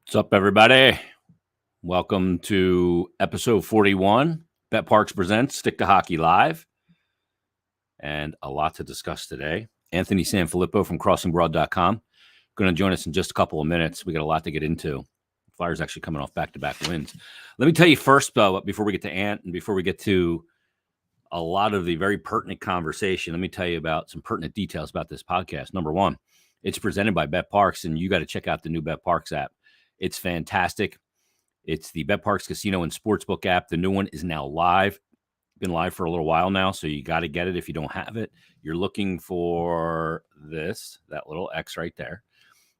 What's up, everybody? Welcome to episode 41. Bet Parks presents Stick to Hockey Live. And a lot to discuss today. Anthony Sanfilippo from crossingbroad.com going to join us in just a couple of minutes. We got a lot to get into. Flyers actually coming off back-to-back wins. Let me tell you first, though, before we get to Ant and before we get to a lot of the very pertinent conversation, let me tell you about some pertinent details about this podcast. Number one, it's presented by Bet Parks, and you got to check out the new Bet Parks app. It's fantastic. It's the Bet Parks Casino and Sportsbook app. The new one is now live. Been live for a little while now, so you got to get it if you don't have it. You're looking for that little X right there.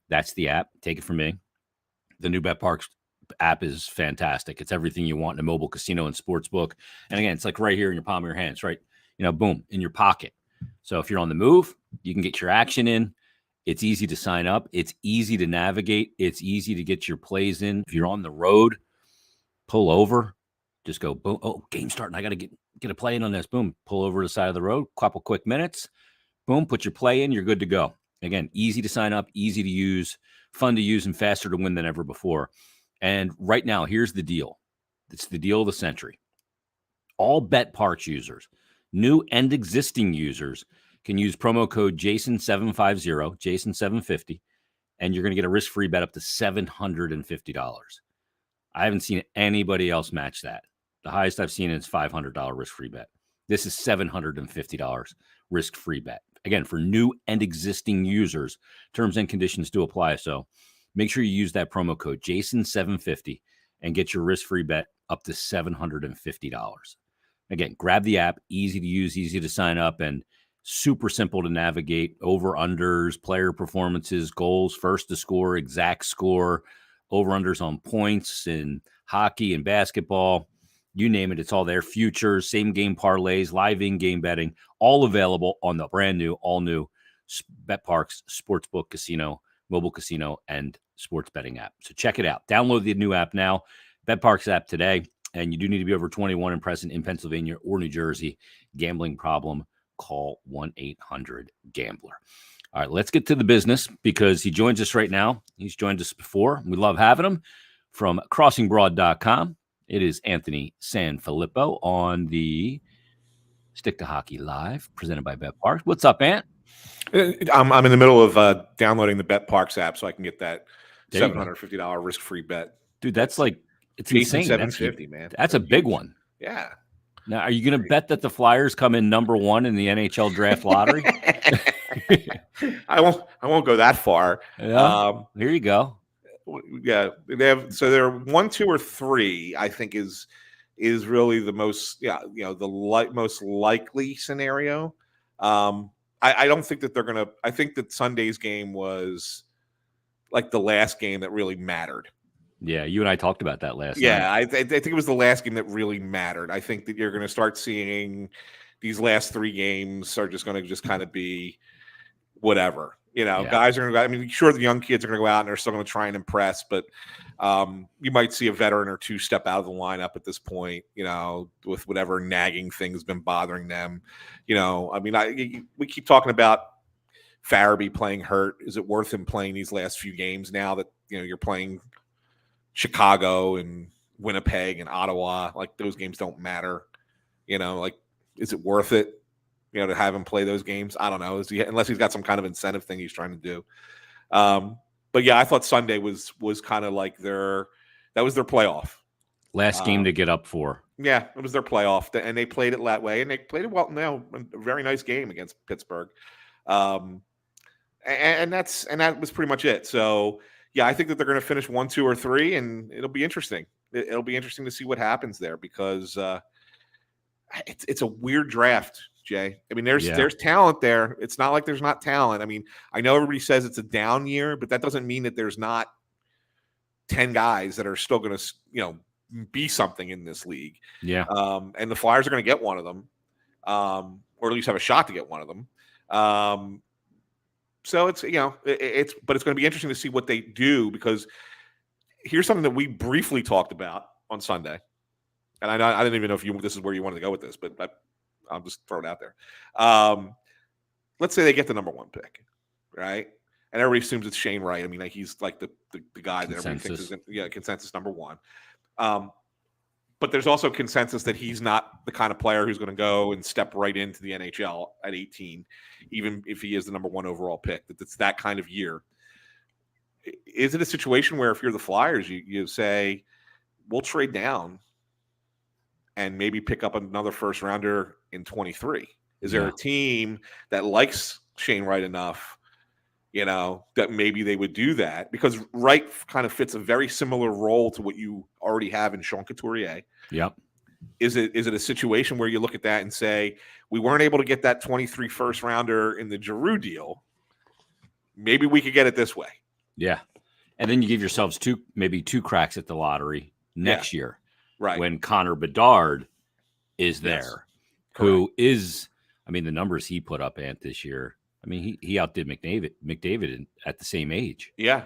That's the app. Take it from me. The new Bet Parks app is fantastic. It's everything you want in a mobile casino and sportsbook. And again, it's like right here in your palm of your hands, right? Boom, in your pocket. So if you're on the move, you can get your action in. It's easy to sign up. It's easy to navigate. It's easy to get your plays in. If you're on the road, pull over. Just go, boom. Oh, game starting. I got to get a play in on this. Boom. Pull over to the side of the road. Couple quick minutes. Boom. Put your play in. You're good to go. Again, easy to sign up, easy to use, fun to use, and faster to win than ever before. And right now, here's the deal. It's the deal of the century. All Bet Parks users, new and existing users, can use promo code JASON750, JASON750, and you're going to get a risk-free bet up to $750. I haven't seen anybody else match that. The highest I've seen is $500 risk-free bet. This is $750 risk-free bet. Again, for new and existing users, terms and conditions do apply. So make sure you use that promo code JASON750 and get your risk-free bet up to $750. Again, grab the app, easy to use, easy to sign up, and super simple to navigate. Over-unders, player performances, goals, first to score, exact score, over-unders on points in hockey and basketball. You name it, it's all there. Futures, same-game parlays, live in-game betting, all available on the brand-new, all-new Bet Parks Sportsbook Casino, mobile casino, and sports betting app. So check it out. Download the new app now, Bet Parks app today, and you do need to be over 21 and present in Pennsylvania or New Jersey. Gambling problem, call 1-800-GAMBLER. All right, let's get to the business because he joins us right now. He's joined us before. We love having him. From crossingbroad.com, it is Anthony Sanfilippo on the Stick to Hockey Live, presented by Bet Parks. What's up, Ant? I'm in the middle of downloading the Bet Parks app so I can get that $750 risk-free bet. Dude, that's like, it's insane. $750, man. That's a big one. Yeah. Now, are you going to bet that the Flyers come in number one in the NHL draft lottery? I won't go that far. Yeah, here you go. Yeah, they're 1, 2, or 3. I think is really the most most likely scenario. I don't think that they're gonna. I think that Sunday's game was like the last game that really mattered. Yeah, you and I talked about that last night. Yeah, I think it was the last game that really mattered. I think that you're going to start seeing these last 3 games are just going to kind of be whatever. Guys are going to go. I mean, sure, the young kids are going to go out and they're still going to try and impress, but you might see a veteran or two step out of the lineup at this point, with whatever nagging thing's been bothering them. I mean, we keep talking about Farabee playing hurt. Is it worth him playing these last few games now that, you're playing Chicago and Winnipeg and Ottawa? Like, those games don't matter. Is it worth it? To have him play those games? I don't know. Unless he's got some kind of incentive thing he's trying to do. But yeah, I thought Sunday was kind of like that was their playoff. Last game to get up for. Yeah, it was their playoff, and they played it that way, and they played it well. Now, a very nice game against Pittsburgh, and that was pretty much it. So yeah, I think that they're going to finish 1, 2, or 3, and it'll be interesting. It'll be interesting to see what happens there because it's a weird draft. Jay, I mean, there's talent there. It's not like there's not talent. I mean, I know everybody says it's a down year, but that doesn't mean that there's not 10 guys that are still going to, be something in this league. Yeah. And the Flyers are going to get one of them, or at least have a shot to get one of them. So it's going to be interesting to see what they do, because here's something that we briefly talked about on Sunday. And I didn't even know if this is where you wanted to go with this, but I'll just throw it out there. Let's say they get the number 1 pick, right? and everybody assumes it's Shane Wright. I mean, like, he's like the guy that everybody thinks is consensus number one. But there's also consensus that he's not the kind of player who's going to go and step right into the NHL at 18, even if he is the number one overall pick. That it's that kind of year. Is it a situation where if you're the Flyers, you say, we'll trade down and maybe pick up another first rounder in 23? Is there a team that likes Shane Wright enough, that maybe they would do that? Because Wright kind of fits a very similar role to what you already have in Sean Couturier. Yep. Is it a situation where you look at that and say, we weren't able to get that 23 first rounder in the Giroux deal, maybe we could get it this way? Yeah. And then you give yourselves maybe two cracks at the lottery next year. Right. When Connor Bedard is there, who is, the numbers he put up, Ant, this year. He outdid McDavid at the same age. Yeah.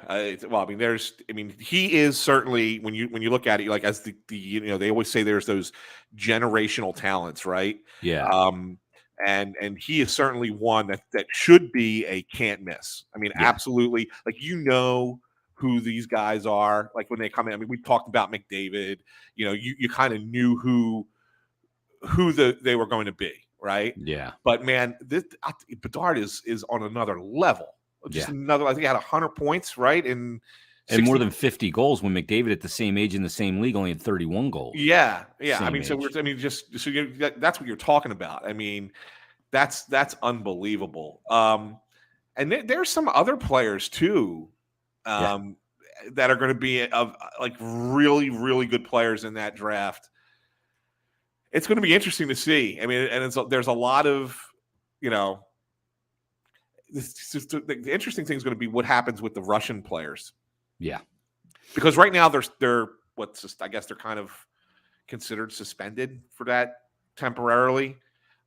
He is certainly, when you look at it, like, as the they always say there's those generational talents, right? Yeah. And he is certainly one that should be a can't miss. Absolutely. Like, who these guys are, like, when they come in. We talked about McDavid. You kind of knew who they were going to be, right? Yeah. But man, Bedard is on another level. Just another. I think he had 100 points, right? And more than 50 goals when McDavid at the same age in the same league only had 31 goals. Yeah. That's what you're talking about. That's unbelievable. And there's some other players too. That are going to be like really, really good players in that draft. It's going to be interesting to see. There's a lot of, the interesting thing is going to be what happens with the Russian players. Yeah, because right now they're I guess they're kind of considered suspended for that temporarily.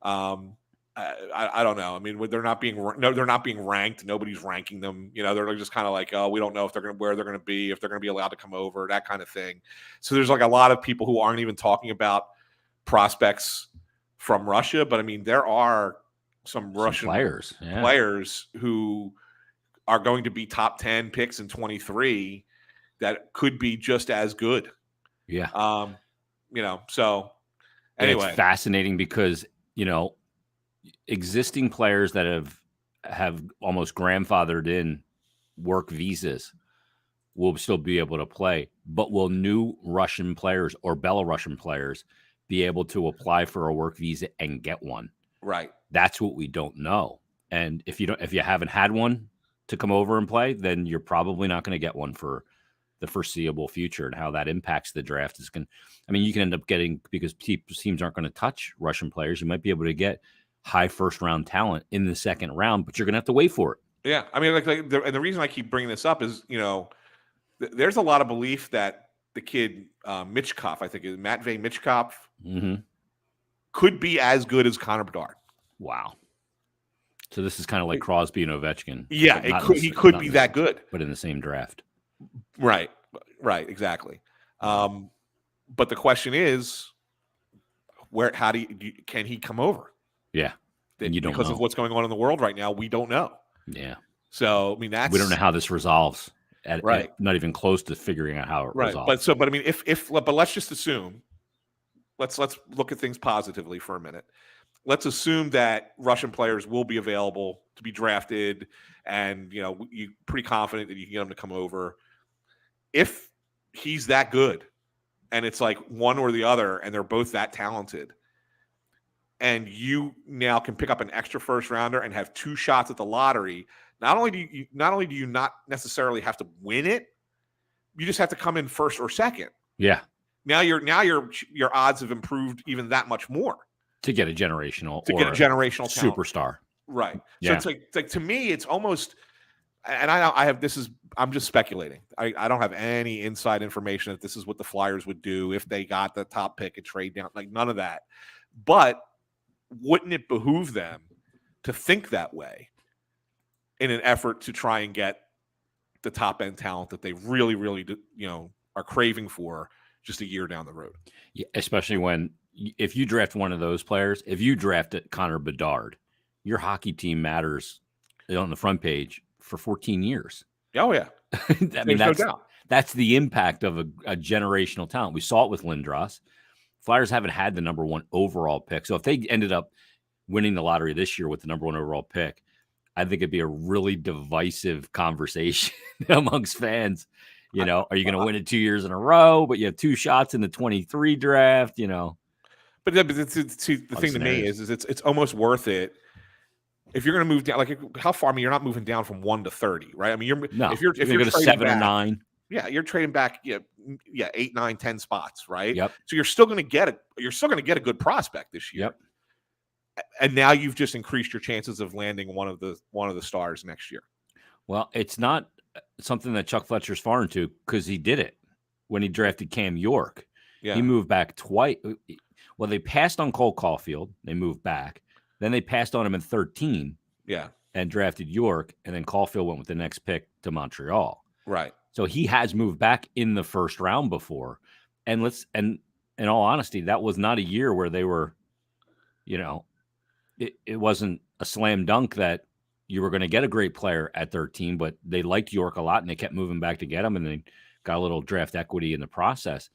I don't know. They're not being ranked. Nobody's ranking them. They're just kind of like, oh, we don't know where they're going to be, if they're going to be allowed to come over, that kind of thing. So there's like a lot of people who aren't even talking about prospects from Russia, but there are some Russian players who are going to be top 10 picks in 23 that could be just as good. Yeah. So anyway, it's fascinating because, existing players that have almost grandfathered in work visas will still be able to play, but will new Russian players or Belarusian players be able to apply for a work visa and get one? Right. That's what we don't know. And if you haven't had one to come over and play, then you're probably not going to get one for the foreseeable future. And how that impacts the draft is you can end up getting, because teams aren't going to touch Russian players, you might be able to get high first round talent in the second round, but you're going to have to wait for it. Yeah. And the reason I keep bringing this up is, there's a lot of belief that the kid, Michkov, I think is Matvey Michkov, could be as good as Connor Bedard. Wow. So this is kind of like Crosby and Ovechkin. Yeah. He could be that good, but in the same draft. Right. Exactly. But the question is, can he come over? Yeah. And you don't because know. Of what's going on in the world right now. We don't know. Yeah. So, we don't know how this resolves. Not even close to figuring out how it resolves. But let's just assume, let's look at things positively for a minute. Let's assume that Russian players will be available to be drafted, and you're pretty confident that you can get them to come over. If he's that good, and it's like one or the other, and they're both that talented, and you now can pick up an extra first rounder and have two shots at the lottery, not only do you not necessarily have to win it, you just have to come in first or second. Yeah. Now your odds have improved even that much more to get a generational superstar. Right. Yeah. So it's like to me, it's almost, and I'm just speculating. I don't have any inside information that this is what the Flyers would do if they got the top pick and trade down, like none of that. But wouldn't it behoove them to think that way in an effort to try and get the top end talent that they really, really, are craving for just a year down the road? Yeah, especially if you draft one of those players, if you draft Connor Bedard, your hockey team matters on the front page for 14 years. Oh, yeah. I mean, no doubt. That's the impact of a generational talent. We saw it with Lindros. Flyers haven't had the number 1 overall pick. So if they ended up winning the lottery this year with the number 1 overall pick, I think it'd be a really divisive conversation amongst fans. You know, are you going to win it 2 years in a row, but you have 2 shots in the 23 draft, you know? But the thing to me is it's almost worth it if you're going to move down. Like, how far? I mean, you're not moving down from 1 to 30, right? I mean, if you're going to 7 or 9. Yeah, you're trading back, 8, 9, 10 spots, right? Yep. So you're still going to get a good prospect this year. Yep. And now you've just increased your chances of landing one of the stars next year. Well, it's not something that Chuck Fletcher's foreign to, because he did it when he drafted Cam York. Yeah. He moved back twice. Well, they passed on Cole Caulfield. They moved back. Then they passed on him in 13. Yeah. And drafted York. And then Caulfield went with the next pick to Montreal. Right. So he has moved back in the first round before. And in all honesty, that was not a year where they were, it wasn't a slam dunk that you were going to get a great player at 13, but they liked York a lot and they kept moving back to get him, and they got a little draft equity in the process.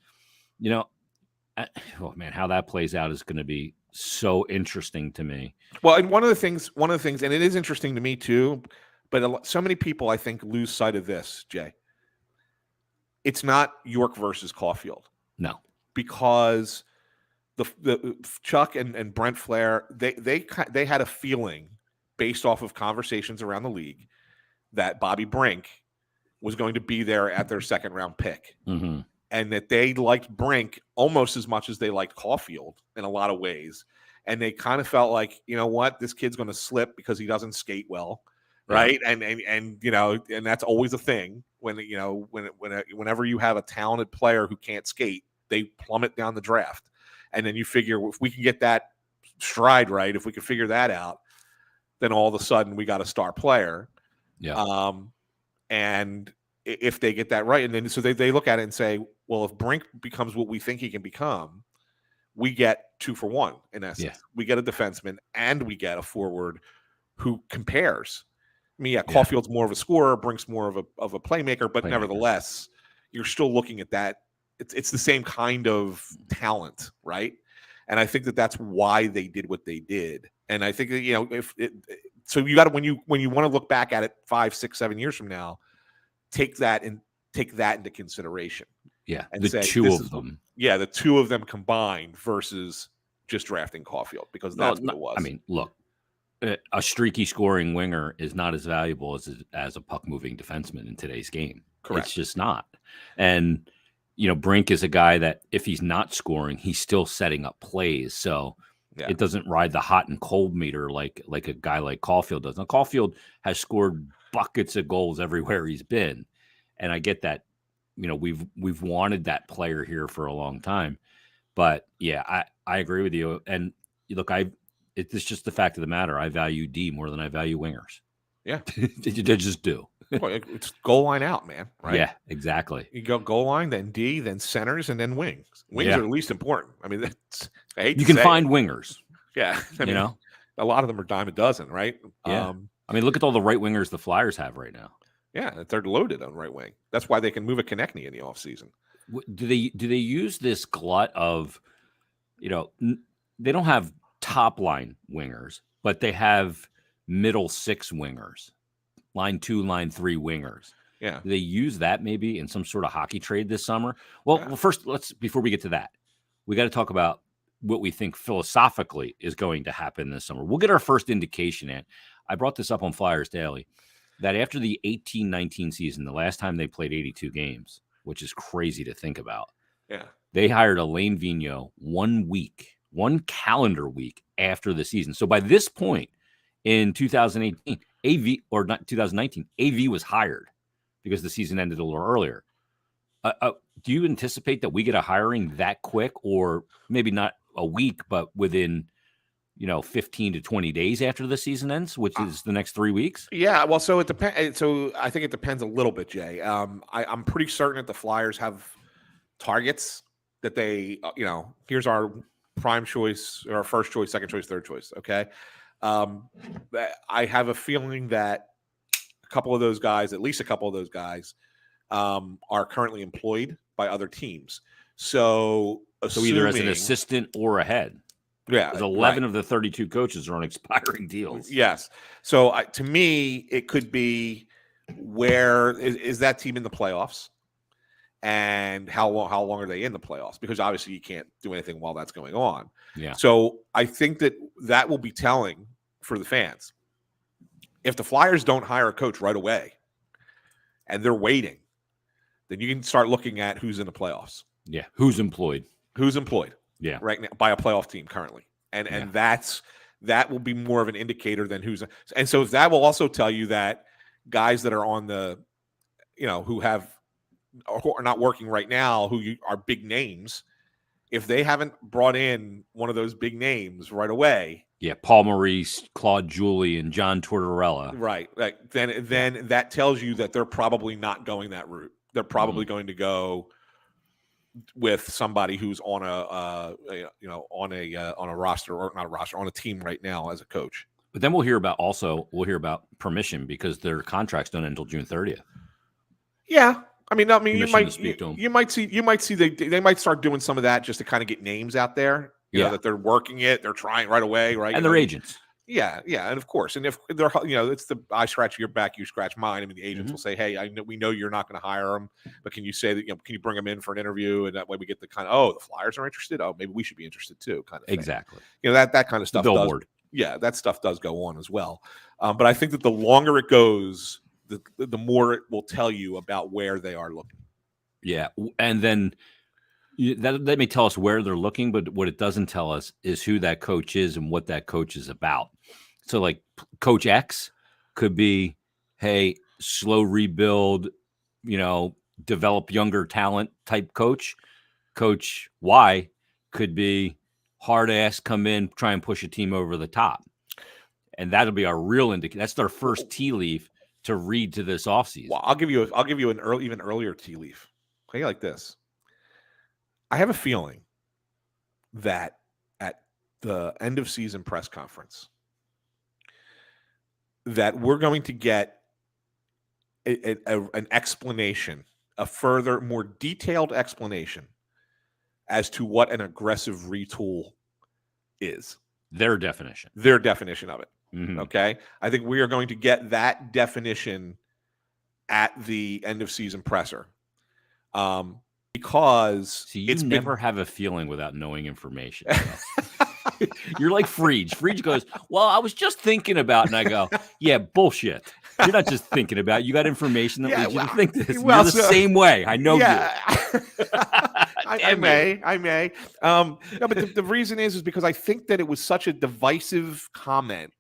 Oh man, how that plays out is going to be so interesting to me. Well, and one of the things, and it is interesting to me too, but so many people, I think, lose sight of this, Jay. It's not York versus Caulfield. No. Because the Chuck and Brent Flair, they had a feeling based off of conversations around the league that Bobby Brink was going to be there at their second round pick. Mm-hmm. And that they liked Brink almost as much as they liked Caulfield in a lot of ways. And they kind of felt like, you know what, this kid's going to slip because he doesn't skate well. Right. Yeah. And that's always a thing whenever you have a talented player who can't skate, they plummet down the draft. And then you figure, if we can get that stride right, if we can figure that out, then all of a sudden we got a star player. Yeah. And if they get that right, and then so they look at it and say, well, if Brink becomes what we think he can become, we get 2 for 1 in essence. Yeah. We get a defenseman and we get a forward who compares. I mean, Caulfield's more of a scorer, Brink's more of a playmaker, but nevertheless, you're still looking at that. It's the same kind of talent, right? And I think that's why they did what they did. And I think that, so you got to, when you want to look back at it 5, 6, 7 years from now, take that into consideration. Yeah, and the two of them. Yeah, the two of them combined versus just drafting Caulfield, because that's what it was. I mean, look, a streaky scoring winger is not as valuable as a puck moving defenseman in today's game. Correct. It's just not. And Brink is a guy that if he's not scoring, he's still setting up plays. So it doesn't ride the hot and cold meter like a guy like Caulfield does. Now, Caulfield has scored buckets of goals everywhere he's been, and I get that. We've wanted that player here for a long time, but yeah, I agree with you. And look, it's just the fact of the matter. I value D more than I value wingers. Yeah, they just do. Well, it's goal line out, man. Right? Yeah, exactly. You go goal line, then D, then centers, and then wings. Wings are the least important. I mean, you can find wingers. Yeah, I mean, a lot of them are dime a dozen, right? Yeah. I mean, look at all the right wingers the Flyers have right now. Yeah, they're loaded on right wing. That's why they can move a Konechny in the offseason. Do they use this glut of, they don't have top line wingers, but they have middle 6 wingers, line 2, line 3 wingers. Yeah. Do they use that maybe in some sort of hockey trade this summer? Well, first, before we get to that, we got to talk about what we think philosophically is going to happen this summer. We'll get our first indication at. I brought this up on Flyers Daily, that after the 18-19 season, the last time they played 82 games, which is crazy to think about. Yeah. They hired Alain Vigneault 1 calendar week after the season. So by this point in 2018, AV was hired because the season ended a little earlier. Do you anticipate that we get a hiring that quick, or maybe not a week, but within 15 to 20 days after the season ends, which is the next 3 weeks? Yeah, well, so it depends. So I think it depends a little bit, Jay. I'm pretty certain that the Flyers have targets that they, here's our prime choice, or our first choice, second choice, third choice. Okay. I have a feeling that couple of those guys, at least a couple of those guys, are currently employed by other teams. So either as an assistant or a head. Yeah, 11 of the 32 coaches are on expiring deals. Yes. So to me, it could be where is that team in the playoffs, and how long are they in the playoffs? Because obviously you can't do anything while that's going on. Yeah. So I think that will be telling for the fans. If the Flyers don't hire a coach right away, and they're waiting, then you can start looking at who's in the playoffs. Yeah. Who's employed? Yeah. Right now by a playoff team currently. And that will be more of an indicator than who's. And so that will also tell you that guys that are on the, who are not working right now, who are big names, if they haven't brought in one of those big names right away. Yeah. Paul Maurice, Claude Julie, John Tortorella. Right. Then that tells you that they're probably not going that route. They're probably going to go with somebody who's on a roster, or not a roster, on a team right now as a coach. But then we'll hear about permission, because their contracts don't end until June 30th. Yeah. I mean, you might see they might start doing some of that just to kind of get names out there. You know, that they're working it, they're trying right away, right? And their agents. Yeah, and of course, and if they're, it's the I scratch your back, you scratch mine. I mean, the agents will say, "Hey, we know you're not going to hire them, but can you say that? Can you bring them in for an interview?" And that way, we get the kind of, the Flyers are interested. Oh, maybe we should be interested too, kind of thing. Exactly. That kind of stuff. Billboard. That stuff does go on as well. But I think that the longer it goes, the more it will tell you about where they are looking. Yeah, and then that may tell us where they're looking, but what it doesn't tell us is who that coach is and what that coach is about. So like Coach X could be, hey, slow rebuild, develop younger talent type coach. Coach Y could be hard ass, come in, try and push a team over the top. And that'll be our real indicator. That's our first tea leaf to read to this offseason. Well, I'll give you an even earlier tea leaf. Okay, like this. I have a feeling that at the end of season press conference, that we're going to get an explanation, a further, more detailed explanation as to what an aggressive retool is. Their definition of it. Mm-hmm. Okay? I think we are going to get that definition at the end of season presser. Because you never have a feeling without knowing information. You're like Frege. Frege goes, well, I was just thinking about, and I go, yeah, bullshit. You're not just thinking about it. You got information that leads you to think this. You're the same way. I know you. I may. No, but the reason is because I think that it was such a divisive comment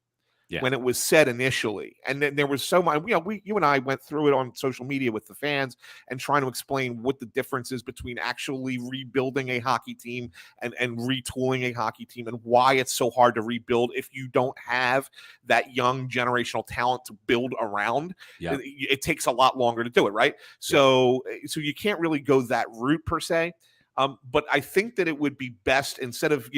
when it was said initially. And then there was so much, you and I went through it on social media with the fans and trying to explain what the difference is between actually rebuilding a hockey team and retooling a hockey team, and why it's so hard to rebuild if you don't have that young generational talent to build around. Yeah. It takes a lot longer to do it, right? So you can't really go that route per se. But I think that it would be best, instead of,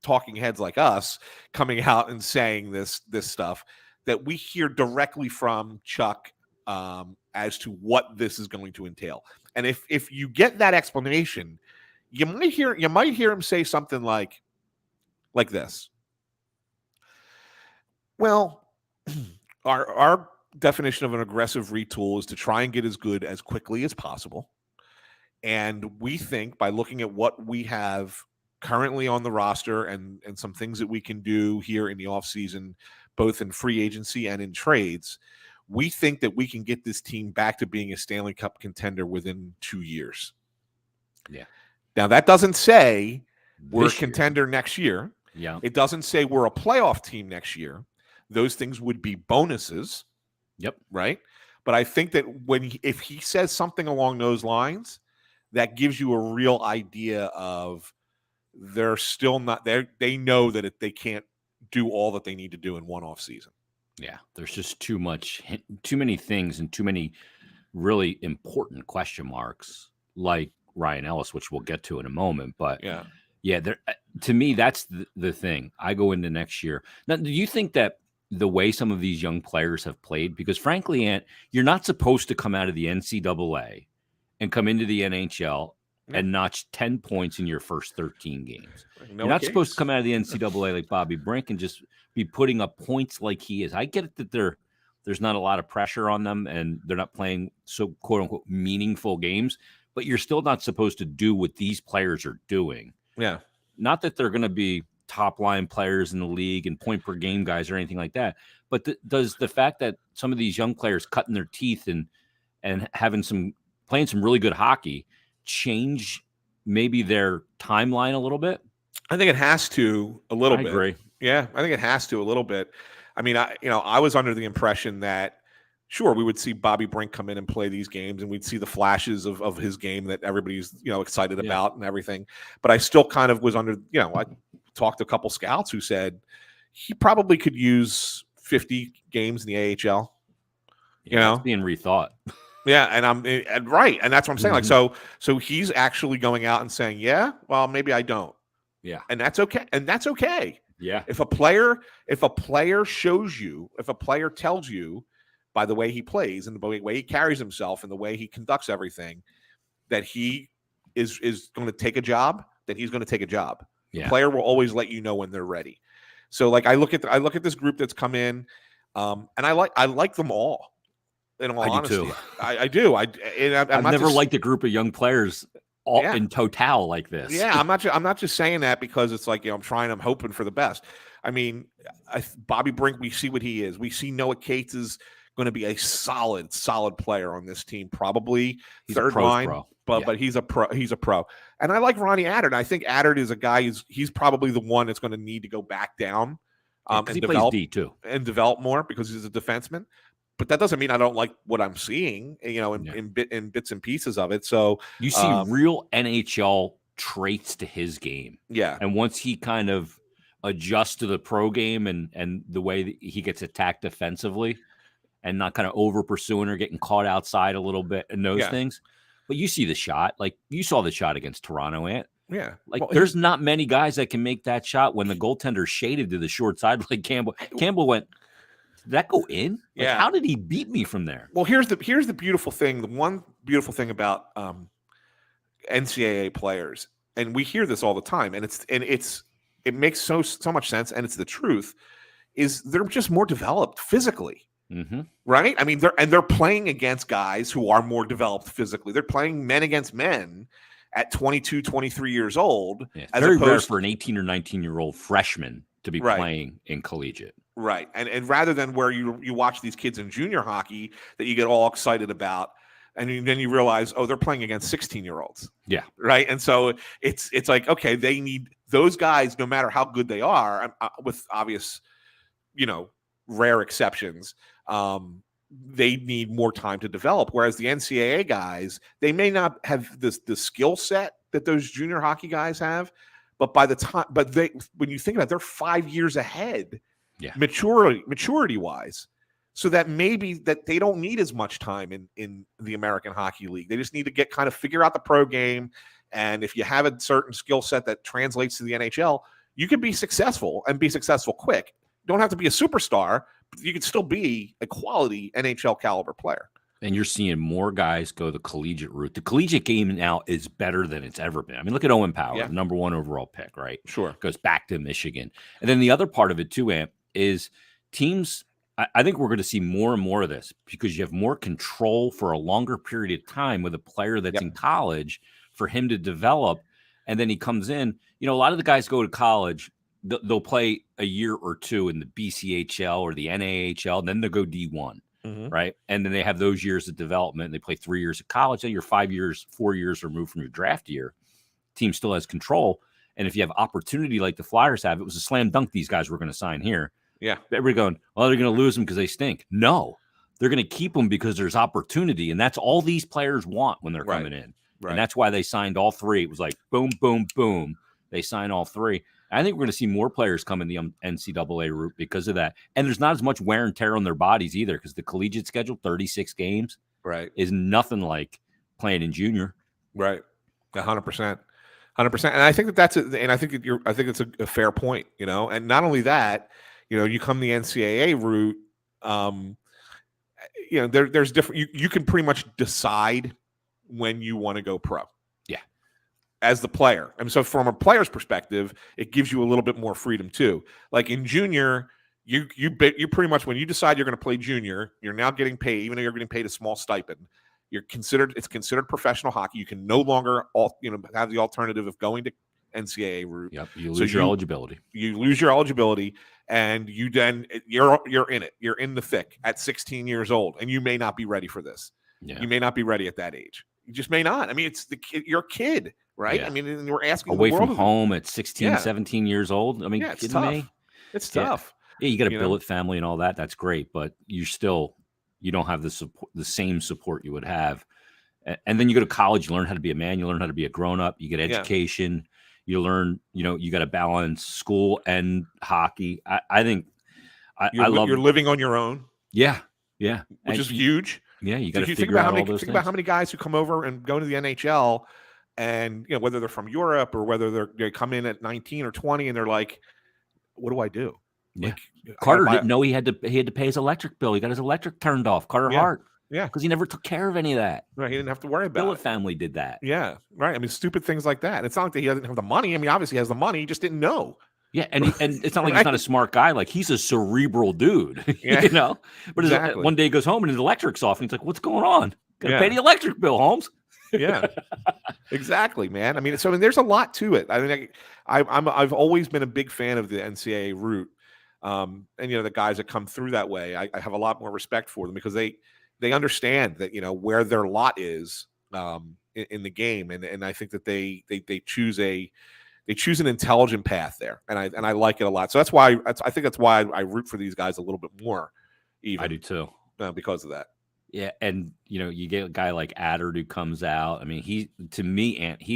talking heads like us coming out and saying this stuff, that we hear directly from Chuck as to what this is going to entail. And if you get that explanation, you might hear him say something like this. Well, our definition of an aggressive retool is to try and get as good as quickly as possible. And we think by looking at what we have currently on the roster and some things that we can do here in the offseason, both in free agency and in trades, we think that we can get this team back to being a Stanley Cup contender within 2 years. Yeah. Now, that doesn't say we're a contender next year. Yeah. It doesn't say we're a playoff team next year. Those things would be bonuses. Yep. Right? But I think that if he says something along those lines, that gives you a real idea of they're still not there. They know that they can't do all that they need to do in one off season. Yeah, there's just too many things and too many really important question marks, like Ryan Ellis, which we'll get to in a moment. But to me, that's the thing. I go into next year. Now, do you think that the way some of these young players have played, because frankly, Ant, you're not supposed to come out of the NCAA and come into the NHL and notch 10 points in your first 13 games. No, you're not supposed to come out of the NCAA like Bobby Brink and just be putting up points like he is. I get it that there's not a lot of pressure on them and they're not playing so quote unquote meaningful games, but you're still not supposed to do what these players are doing. Yeah. Not that they're going to be top line players in the league and point per game guys or anything like that. But does the fact that some of these young players cutting their teeth and playing some really good hockey change maybe their timeline a little bit? I think it has to a little bit. I agree. Yeah, I think it has to a little bit. I mean, I was under the impression that sure, we would see Bobby Brink come in and play these games and we'd see the flashes of his game that everybody's, excited about and everything. But I still kind of was under, I talked to a couple scouts who said he probably could use 50 games in the AHL. It's being rethought. Yeah, and right, and that's what I'm saying. Like, so he's actually going out and saying, yeah, well, maybe I don't. Yeah, and that's okay. And that's okay. Yeah, if a player shows you, if a player tells you by the way he plays and the way he carries himself and the way he conducts everything that he is going to take a job, then he's going to take a job. Yeah. The player will always let you know when they're ready. So, like, I look at this group that's come in, and I like them all. In all honesty, do too. I do. I've never liked a group of young players in total like this. Yeah, I'm not just saying that because it's like I'm hoping for the best. I mean, Bobby Brink, we see what he is. We see Noah Cates is going to be a solid player on this team, probably he's third line. Pro. But he's a pro. He's a pro, and I like Ronnie Attard. I think Attard is a guy he's probably the one that's going to need to go back down and he plays D too and develop more because he's a defenseman. But that doesn't mean I don't like what I'm seeing, in bits and pieces of it. So you see real NHL traits to his game. Yeah. And once he kind of adjusts to the pro game and the way that he gets attacked defensively and not kind of over pursuing or getting caught outside a little bit and those things. But you see the shot. Like you saw the shot against Toronto, Ant. Yeah. Like there's not many guys that can make that shot when the goaltender shaded to the short side like Campbell. Campbell went, did that go in? Like, how did he beat me from there? Well, here's the beautiful thing. The one beautiful thing about NCAA players, and we hear this all the time, and it makes so much sense, and it's the truth, is they're just more developed physically. Mm-hmm. Right? I mean, they're playing against guys who are more developed physically. They're playing men against men at 22, 23 years old. Yeah, it's very rare for an 18 or 19-year-old freshman to be playing in collegiate. Right. And rather than where you watch these kids in junior hockey that you get all excited about, and then you realize, they're playing against 16-year-olds. Yeah. Right. And so it's like, okay, they need those guys, no matter how good they are, with obvious, rare exceptions, they need more time to develop. Whereas the NCAA guys, they may not have the skill set that those junior hockey guys have, but when you think about it, they're 5 years ahead. Yeah. Maturity wise, so that maybe that they don't need as much time in the American Hockey League. They just need to figure out the pro game. And if you have a certain skill set that translates to the NHL, you can be successful and be successful quick. You don't have to be a superstar, but you can still be a quality NHL caliber player. And you're seeing more guys go the collegiate route. The collegiate game now is better than it's ever been. I mean, look at Owen Power, number 1 overall pick, right? Sure. Goes back to Michigan. And then the other part of it too, Amp, is teams. I think we're going to see more and more of this because you have more control for a longer period of time with a player that's in college for him to develop. And then he comes in. A lot of the guys go to college. They'll play a year or two in the BCHL or the NAHL, and then they'll go D1. Mm-hmm. Right. And then they have those years of development. And they play 3 years of college. Then you're 4 years removed from your draft year. Team still has control. And if you have opportunity like the Flyers have, it was a slam dunk these guys were going to sign here. Yeah. Everybody going, they're going to lose them because they stink. No, they're going to keep them because there's opportunity. And that's all these players want when they're coming in. Right. And that's why they signed all three. It was like boom, boom, boom. They signed all three. I think we're going to see more players come in the NCAA route because of that. And there's not as much wear and tear on their bodies either because the collegiate schedule, 36 games, is nothing like playing in junior. Right. 100%. 100%. And I think that's it. And I think it's a fair point, and not only that, You come the NCAA route. There's different. You can pretty much decide when you want to go pro. Yeah. As the player, and so from a player's perspective, it gives you a little bit more freedom too. Like in junior, you pretty much, when you decide you're going to play junior, you're now getting paid, even though you're getting paid a small stipend. It's considered professional hockey. You can no longer have the alternative of going to NCAA route. Yep, you lose your eligibility. You lose your eligibility, and you're in it. You're in the thick at 16 years old, and you may not be ready for this. Yeah. You may not be ready at that age. You just may not. I mean, it's you're a kid, right? Yeah. I mean, and we're asking away from home at 16, 17 years old. I mean, it's kidding tough. me? It's tough. Yeah, you got a billet family and all that. That's great, but you don't have the same support you would have. And then you go to college, you learn how to be a man, you learn how to be a grown-up, you get education, you learn, you got to balance school and hockey. I think you're living on your own. Yeah. Which is huge. Yeah, you got to think about how many guys who come over and go to the NHL, and whether they're from Europe or whether they come in at 19 or 20 and they're like, what do I do? Yeah. Carter didn't know he had to pay his electric bill. He got his electric turned off. Carter Hart. Yeah. Because he never took care of any of that. Right. He didn't have to worry about it. Billet family did that. Yeah. Right. I mean, stupid things like that. It's not like that he doesn't have the money. I mean, obviously he has the money. He just didn't know. Yeah. And it's not like he's not a smart guy. Like, he's a cerebral dude, Yeah. But one day he goes home and his electric's off and he's like, what's going on? Gotta pay the electric bill, Holmes. Yeah, exactly, man. I mean, there's a lot to it. I mean, I've always been a big fan of the NCAA route. And the guys that come through that way, I have a lot more respect for them because they understand that where their lot is in the game, and I think that they choose an intelligent path there, and I like it a lot. So I think that's why I root for these guys a little bit more. Even I do too, because of that. Yeah, and you get a guy like Adder who comes out. I mean, he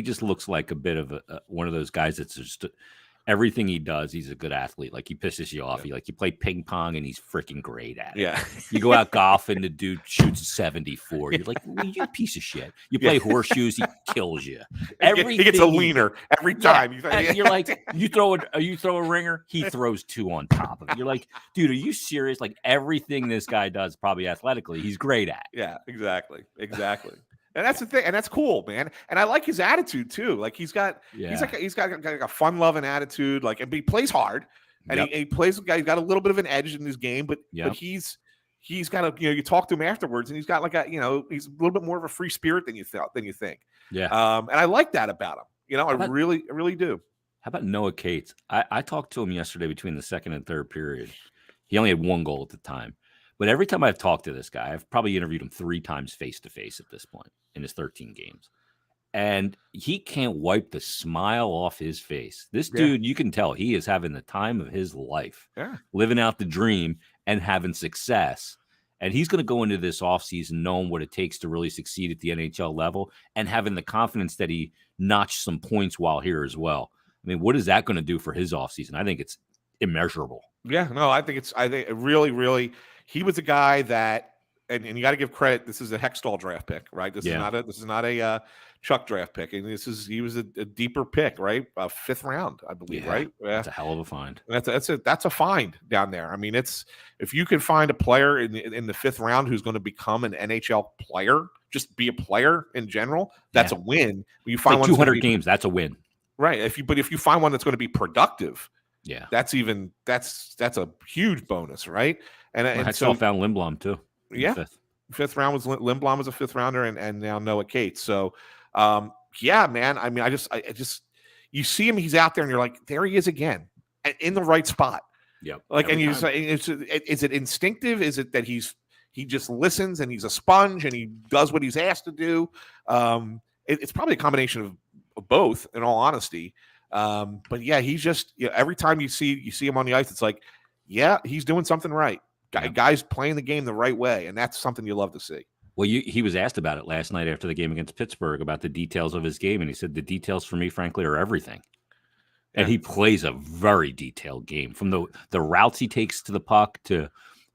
just looks like a bit of one of those guys that's just everything he does, he's a good athlete. Like, he pisses you off. You play ping pong and he's freaking great at it. Yeah. You go out golfing, the dude shoots 74. You're like, well, you piece of shit. You play horseshoes, he kills you. He gets a wiener every time. Yeah. You're like, you throw a ringer, he throws two on top of it. You're like, dude, are you serious? Like, everything this guy does, probably athletically, he's great at. Yeah, exactly. And that's the thing, and that's cool, man. And I like his attitude too. Like, he's got a fun-loving attitude. Like, and he plays hard, and he plays. He's got a little bit of an edge in his game, but he's got you talk to him afterwards, and he's got he's a little bit more of a free spirit than you think. Yeah. And I like that about him. I really do. How about Noah Cates? I talked to him yesterday between the second and third period. He only had one goal at the time. But every time I've talked to this guy, I've probably interviewed him 3 times face-to-face at this point in his 13 games. And he can't wipe the smile off his face. This dude, you can tell he is having the time of his life, living out the dream and having success. And he's going to go into this offseason knowing what it takes to really succeed at the NHL level and having the confidence that he notched some points while here as well. I mean, what is that going to do for his offseason? I think it's immeasurable. Yeah, no, I think really, really, he was a guy that, and you got to give credit. This is a Hextall draft pick, right? This is not a Chuck draft pick, and he was a deeper pick, right? 5th round, I believe, right? Yeah, that's a hell of a find. That's a find down there. I mean, if you can find a player in the 5th round who's going to become an NHL player, just be a player in general, that's a win. You find like 200 games, that's a win, right? If you find one that's going to be productive. Yeah, that's a huge bonus, right? And I still found Lindblom too. Yeah, 5th round was Lindblom was a 5th rounder, and now Noah Cates. So, man. I mean, I just you see him, he's out there, and you're like, there he is again, in the right spot. Yep. Like, and is it instinctive? Is it that he just listens and he's a sponge and he does what he's asked to do? It's probably a combination of both, in all honesty. But yeah, he's just every time you see him on the ice, it's like, yeah, he's doing something right. Guys playing the game the right way, and that's something you love to see. Well, he was asked about it last night after the game against Pittsburgh about the details of his game, and he said the details for me, frankly, are everything. Yeah. And he plays a very detailed game, from the routes he takes to the puck to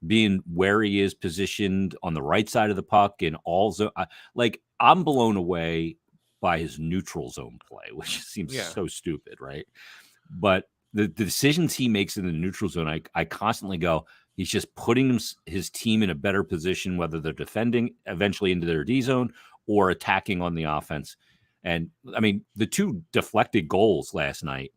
being where he is positioned on the right side of the puck and all zone. I'm blown away by his neutral zone play, which seems so stupid, right? But the decisions he makes in the neutral zone, I constantly go, he's just putting his team in a better position, whether they're defending eventually into their D zone or attacking on the offense. And I mean, the 2 deflected goals last night,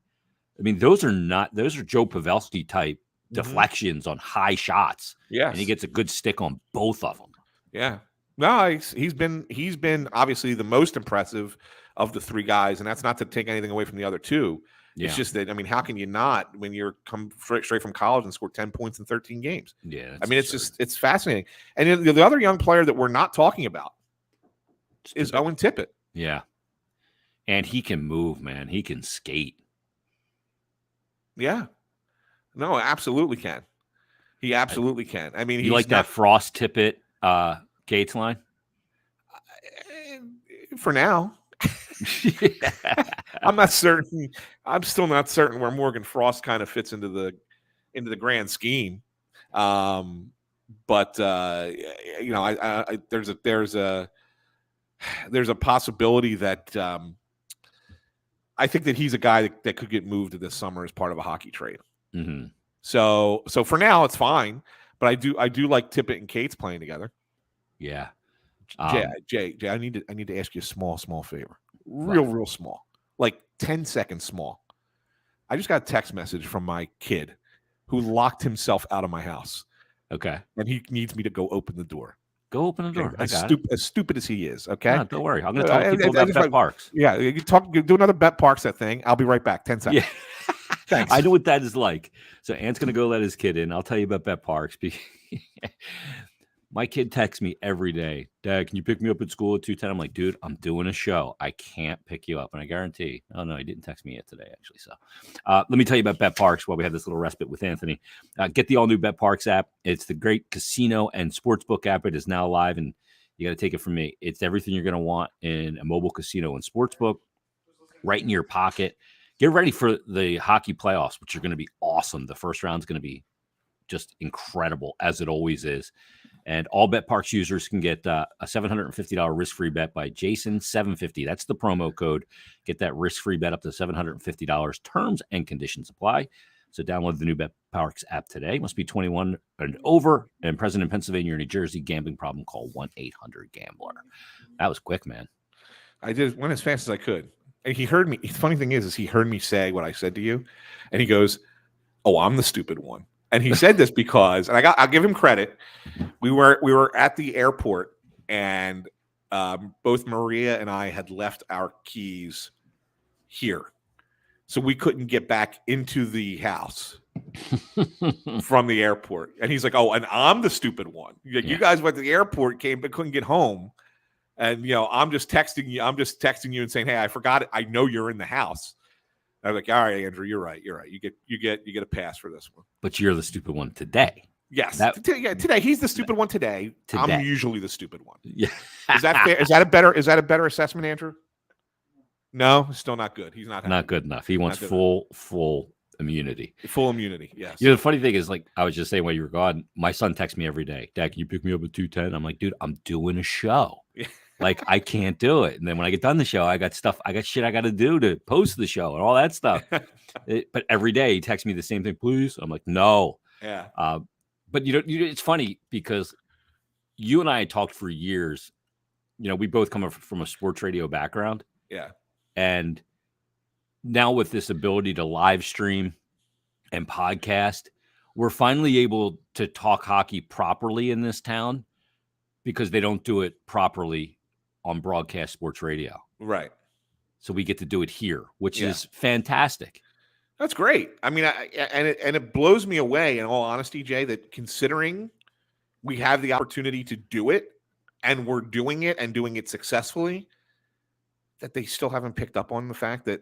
I mean, those are Joe Pavelski type deflections on high shots. Yes. And he gets a good stick on both of them. Yeah. No, he's been obviously the most impressive of the 3 guys, and that's not to take anything away from the other 2. Yeah. It's just that, I mean, how can you not when you're come straight from college and score 10 points in 13 games? Yeah. I mean, it's fascinating. And the other young player that we're not talking about is Owen Tippett. Yeah. And he can move, man. He can skate. Yeah. No, absolutely can. He absolutely can. I mean, you like that Frost Tippett Gates line? For now. I'm not certain. I'm still not certain where Morgan Frost kind of fits into the grand scheme. But you know, there's a possibility that I think that he's a guy that could get moved this summer as part of a hockey trade. Mm-hmm. So for now it's fine, but I do like Tippett and Cates playing together. Yeah. Jay, I need to ask you a small favor. Real small. Like 10 seconds small. I just got a text message from my kid who locked himself out of my house. Okay. And he needs me to go open the door. Go open the door. As stupid as he is, okay? No, don't worry. I'm going to talk to people about Bet Parks. Yeah, you do another Bet Parks that thing. I'll be right back. 10 seconds. Yeah. Thanks. I know what that is like. So Ant's going to go let his kid in. I'll tell you about Bet Parks. My kid texts me every day, Dad, can you pick me up at school at 2:10? I'm like, dude, I'm doing a show. I can't pick you up. And I guarantee, oh, no, he didn't text me yet today, actually. So let me tell you about Bet Parks while we have this little respite with Anthony. Get the all-new Bet Parks app. It's the great casino and sportsbook app. It is now live, and you got to take it from me. It's everything you're going to want in a mobile casino and sportsbook right in your pocket. Get ready for the hockey playoffs, which are going to be awesome. The first round is going to be just incredible, as it always is. And all Bet Parks users can get a $750 risk-free bet by Jason750. That's the promo code. Get that risk-free bet up to $750. Terms and conditions apply. So download the new Bet Parks app today. Must be 21 and over and present in Pennsylvania or New Jersey. Gambling problem, call 1-800-GAMBLER. That was quick, man. I went as fast as I could. And he heard me. The funny thing is he heard me say what I said to you. And he goes, oh, I'm the stupid one. And he said this because, and I'll give him credit. We were at the airport, and both Maria and I had left our keys here, so we couldn't get back into the house from the airport. And he's like, "Oh, and I'm the stupid one. You guys went to the airport, came but couldn't get home, and I'm just texting you. I'm just texting you and saying, hey, I forgot it. I know you're in the house." I was like, all right, Andrew, you're right. You get a pass for this one. But you're the stupid one today. Yes. Today he's the stupid one today. I'm usually the stupid one. Yeah. Is that fair? Is that a better assessment, Andrew? No, still not good. He's not good enough. He wants full immunity. Full immunity, yes. The funny thing is, like I was just saying while you were gone, my son texts me every day. Dad, can you pick me up at 2:10? I'm like, dude, I'm doing a show. Yeah. Like, I can't do it. And then when I get done the show, I got shit I got to do to post the show and all that stuff. But every day he texts me the same thing, please. I'm like, no. Yeah. But it's funny because you and I had talked for years. We both come from a sports radio background. Yeah. And now with this ability to live stream and podcast, we're finally able to talk hockey properly in this town because they don't do it properly on broadcast sports radio. Right. So we get to do it here, which is fantastic. That's great. I mean, it blows me away, in all honesty, Jay, that considering we have the opportunity to do it and we're doing it and doing it successfully, that they still haven't picked up on the fact that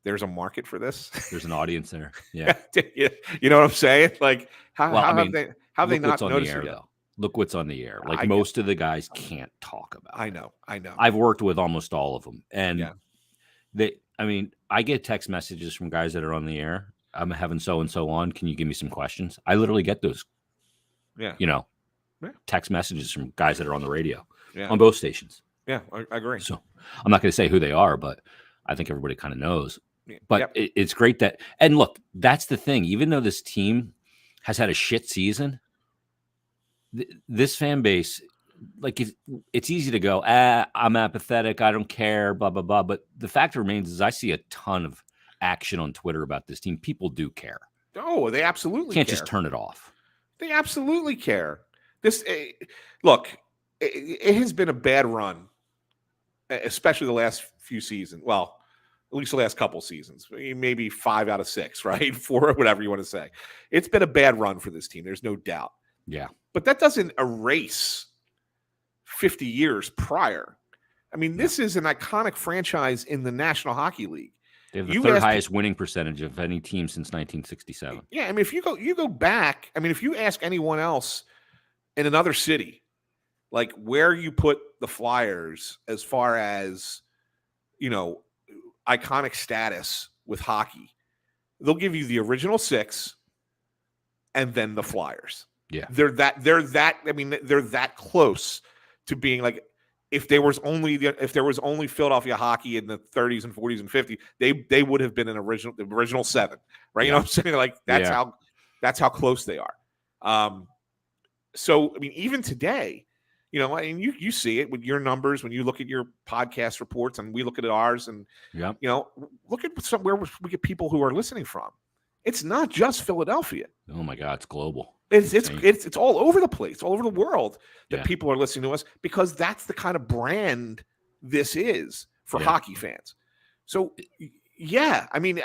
there's a market for this. There's an audience there. Yeah. You know what I'm saying? Like, how have they not noticed it yet? Look what's on the air. Like most of the guys can't talk about it. I know. I've worked with almost all of them. And I get text messages from guys that are on the air. I'm having so-and-so on. Can you give me some questions? I literally get those, text messages from guys that are on the radio on both stations. Yeah, I agree. So I'm not going to say who they are, but I think everybody kind of knows. But it's great that, and look, that's the thing. Even though this team has had a shit season, this fan base, like, it's easy to go, I'm apathetic, I don't care, blah, blah, blah. But the fact remains is I see a ton of action on Twitter about this team. People do care. Oh, they absolutely can't just turn it off. They absolutely care. Look, it has been a bad run, especially the last few seasons. Well, at least the last couple seasons, maybe 5 out of 6, right? 4, whatever you want to say. It's been a bad run for this team. There's no doubt. Yeah. But that doesn't erase 50 years prior. I mean, this is an iconic franchise in the National Hockey League. They have the third highest winning percentage of any team since 1967. Yeah, I mean, if you go back, I mean, if you ask anyone else in another city, like where you put the Flyers as far as, iconic status with hockey, they'll give you the original 6 and then the Flyers. Yeah. They're that close to being like, if there was only Philadelphia hockey in the 30s and 40s and 50s, they would have been the original 7, right? You know what I'm saying? Like that's how close they are. So I mean, even today, and you see it with your numbers when you look at your podcast reports, and we look at ours, and look at where we get people who are listening from. It's not just Philadelphia. Oh my God, it's global. It's all over the place, all over the world that people are listening to us, because that's the kind of brand this is for hockey fans. So I mean,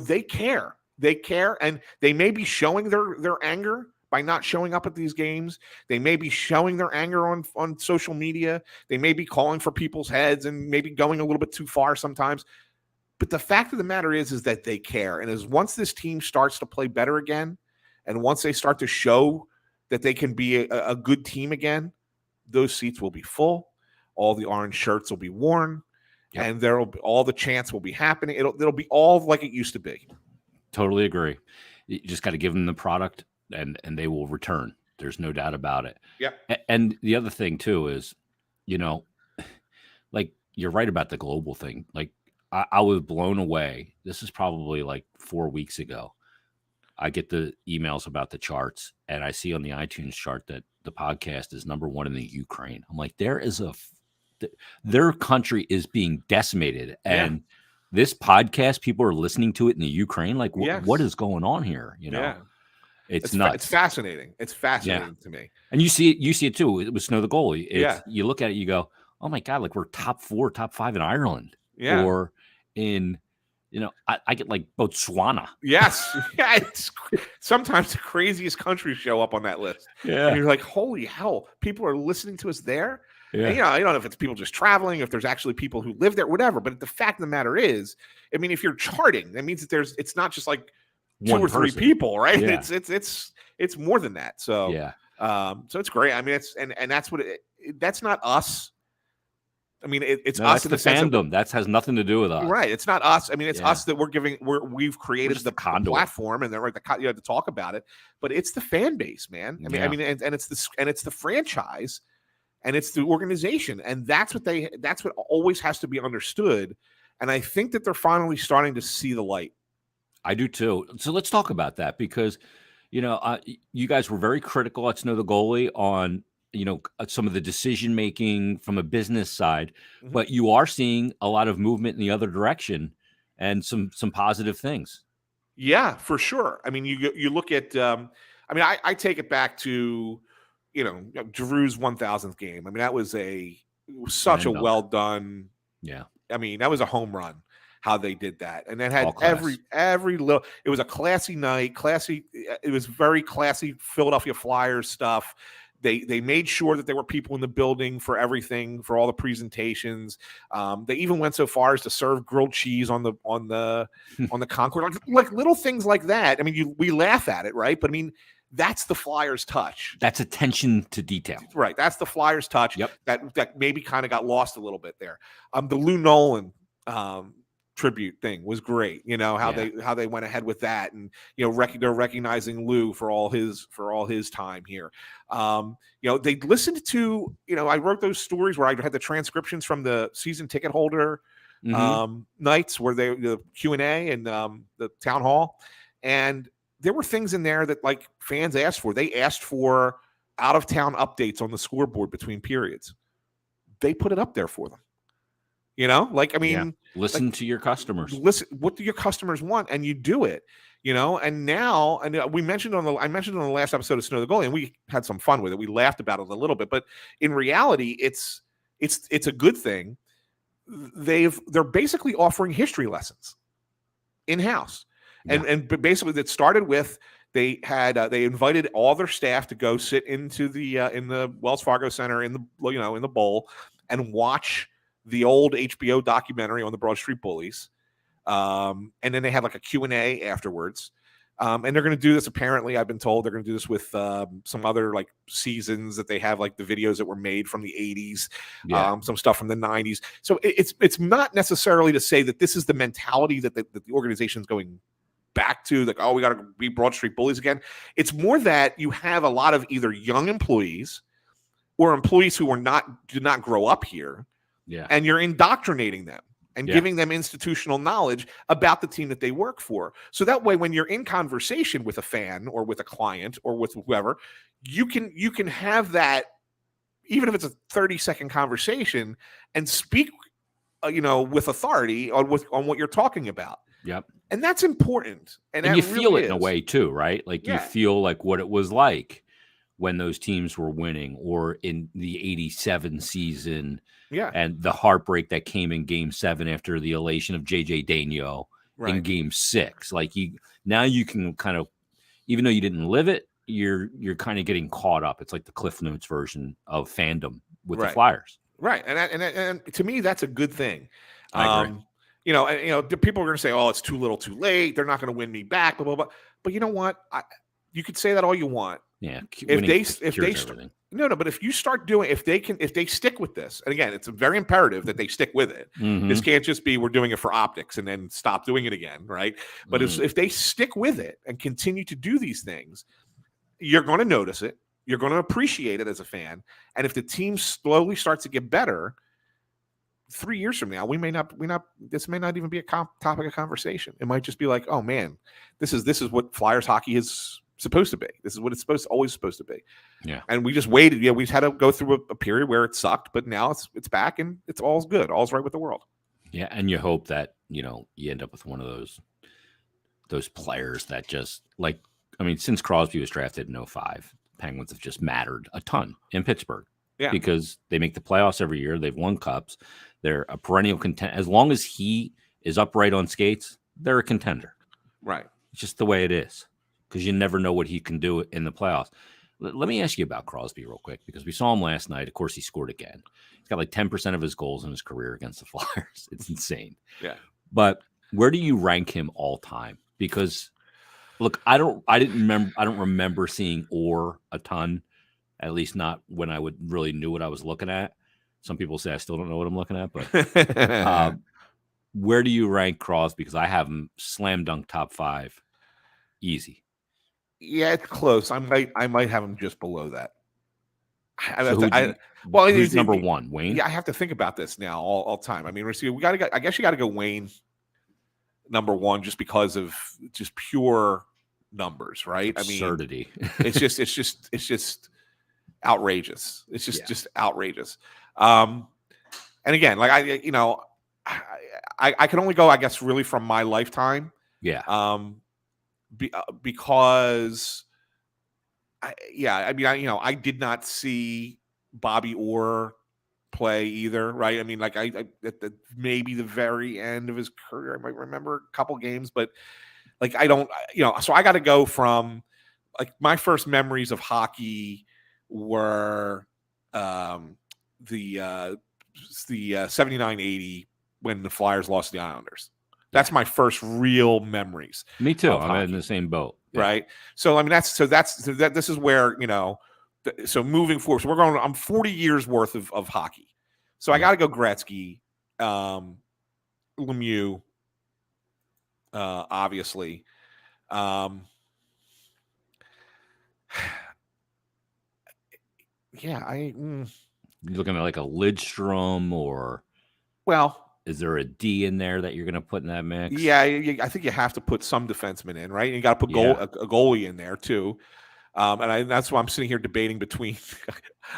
they care. They care, and they may be showing their anger by not showing up at these games. They may be showing their anger on social media. They may be calling for people's heads and maybe going a little bit too far sometimes. But the fact of the matter is that they care. And once this team starts to play better again, and once they start to show that they can be a good team again, those seats will be full. All the orange shirts will be worn, and all the chants will be happening. It'll be all like it used to be. Totally agree. You just got to give them the product, and they will return. There's no doubt about it. Yeah. And the other thing too is, like, you're right about the global thing. Like, I was blown away. This is probably like 4 weeks ago. I get the emails about the charts, and I see on the iTunes chart that the podcast is #1 in the Ukraine. I'm like, their country is being decimated, and this podcast, people are listening to it in the Ukraine. Like, what is going on here? It's nuts. It's fascinating. It's fascinating to me. And you see it too. It was Snow the goalie. You look at it, you go, oh my God, like we're top 4, top 5 in Ireland, or in. I get like Botswana. Yes. Yeah. It's sometimes the craziest countries show up on that list. Yeah. And you're like, holy hell, people are listening to us there. Yeah. And, I don't know if it's people just traveling, if there's actually people who live there, whatever. But the fact of the matter is, I mean, if you're charting, that means that it's not just like 2 or 3 people, right? Yeah. It's more than that. So, so it's great. I mean, and that's what that's not us. I mean, it's us in the fandom. That has nothing to do with us, right? It's not us. I mean, it's us that we've created the platform, and they're to talk about it. But it's the fan base, man. I mean, and it's the franchise, and it's the organization, and that's what always has to be understood. And I think that they're finally starting to see the light. I do too. So let's talk about that, because you guys were very critical at Snow the goalie on some of the decision making from a business side, but you are seeing a lot of movement in the other direction and some positive things. Yeah, for sure. I mean, you look at. I take it back to Drew's 1000th game. I mean, that was such a well done. Yeah. I mean, that was a home run how they did that, and that had every little. It was a classy night. It was very classy Philadelphia Flyers stuff. They made sure that there were people in the building for everything, for all the presentations. They even went so far as to serve grilled cheese on the Concord, like little things like that. I mean, we laugh at it, right? But I mean, that's the Flyers touch. That's attention to detail, right? That's the Flyers touch. Yep. That maybe kind of got lost a little bit there. The Lou Nolan tribute thing was great. How they went ahead with that, and they're recognizing Lou for all his time here. They listened to I wrote those stories where I had the transcriptions from the season ticket holder nights where the Q&A and the town hall, and there were things in there that like fans asked for. They asked for out of town updates on the scoreboard between periods. They put it up there for them. Like, I mean, listen to your customers. Listen, what do your customers want? And you do it, and now, and I mentioned on the last episode of Snow the Goalie, and we had some fun with it. We laughed about it a little bit, but in reality, it's a good thing. They're basically offering history lessons in-house. And basically that started with, they invited all their staff to go sit into the in the Wells Fargo Center in the bowl and watch the old HBO documentary on the Broad Street Bullies. And then they had like a Q&A afterwards. And they're going to do this, apparently, I've been told they're going to do this with some other like seasons that they have, like the videos that were made from the 80s, some stuff from the 90s. So it's not necessarily to say that this is the mentality that the organization is going back to, like, oh, we got to be Broad Street Bullies again. It's more that you have a lot of either young employees or employees who did not grow up here, and you're indoctrinating them and giving them institutional knowledge about the team that they work for. So that way, when you're in conversation with a fan or with a client or with whoever, you can have that, even if it's a 30-second conversation, and speak, with authority on what you're talking about. Yep. And that's important. And you feel it in a way too, right? Like you feel like what it was like when those teams were winning, or in the 87 season. Yeah. And the heartbreak that came in Game 7 after the elation of J.J. Daigneault in Game 6. Like now you can kind of, even though you didn't live it, you're kind of getting caught up. It's like the Cliff Notes version of fandom with the Flyers. Right. And to me, that's a good thing. I agree. People are going to say, "Oh, it's too little, too late. They're not going to win me back." Blah blah blah. But you know what? You could say that all you want. Yeah. But if you start doing, if they stick with this, and again, it's very imperative that they stick with it. Mm-hmm. This can't just be we're doing it for optics and then stop doing it again, right? But if they stick with it and continue to do these things, you're going to notice it. You're going to appreciate it as a fan. And if the team slowly starts to get better, 3 years from now, this may not even be a topic of conversation. It might just be like, oh man, this is what Flyers hockey is supposed to be. This is what it's always supposed to be. Yeah. And we just waited. Yeah, we've had to go through a period where it sucked, but now it's back and it's all's good. All's right with the world. Yeah, and you hope that, you end up with one of those players that just, like, I mean, since Crosby was drafted in 2005, Penguins have just mattered a ton in Pittsburgh. Yeah. Because they make the playoffs every year. They've won cups. They're a perennial contender. As long as he is upright on skates, they're a contender. Right. It's just the way it is, because you never know what he can do in the playoffs. Let me ask you about Crosby real quick, because we saw him last night. Of course, he scored again. He's got like 10% of his goals in his career against the Flyers. It's insane. Yeah. But where do you rank him all time? Because look, I don't remember seeing Orr a ton, at least not when I really knew what I was looking at. Some people say I still don't know what I'm looking at, but where do you rank Crosby? Because I have him slam dunk top 5, easy. Yeah, it's close. I might have him just below that. Who's number 1? Wayne? Yeah, I have to think about this now all time. I mean, I guess you got to go Wayne number 1, just because of just pure numbers, right? Absurdity. I mean, it's just outrageous. It's just outrageous. And again, like I can only go, I guess, really from my lifetime. Yeah. Because I did not see Bobby Orr play either, right? I mean, like at maybe the very end of his career, I might remember a couple games, but like I don't, so I got to go from, like, my first memories of hockey were the 79-80 when the Flyers lost to the Islanders. That's my first real memories. Me too. I'm in the same boat. Yeah. Right. So I mean, this is where, so moving forward, so I'm 40 years worth of hockey. So I got to go Gretzky, Lemieux, obviously. You're looking at like a Lidstrom or. Well, Is there a D in there that you're going to put in that mix? Yeah, I think you have to put some defenseman in, right? You got to put a goalie in there too. That's why I'm sitting here debating between.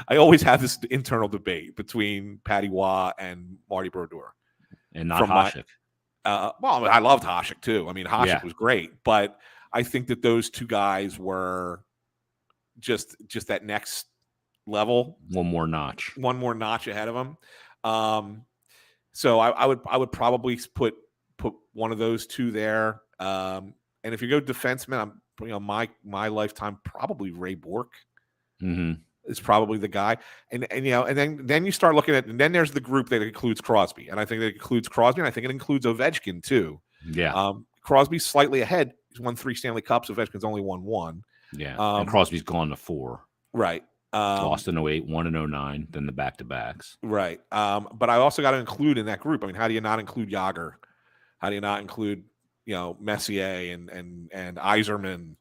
I always have this internal debate between Patty Waugh and Marty Brodeur, and not Hasek. Well, I loved Hasek too. I mean, Hasek was great, but I think that those two guys were just that next level, one more notch ahead of them. So I would probably put one of those two there. And if you go defenseman, my lifetime probably Ray Bourque is probably the guy. And then you start looking at, and then there's the group that includes Crosby, and I think that includes Crosby, and I think it includes Ovechkin too. Yeah. Crosby's slightly ahead. He's won 3 Stanley Cups. Ovechkin's only won 1. Yeah. And Crosby's gone to 4. Right. Lost in 08, won in 09, then the back-to-backs. Right. But I also got to include in that group. I mean, how do you not include Jágr? How do you not include, Messier and Yzerman,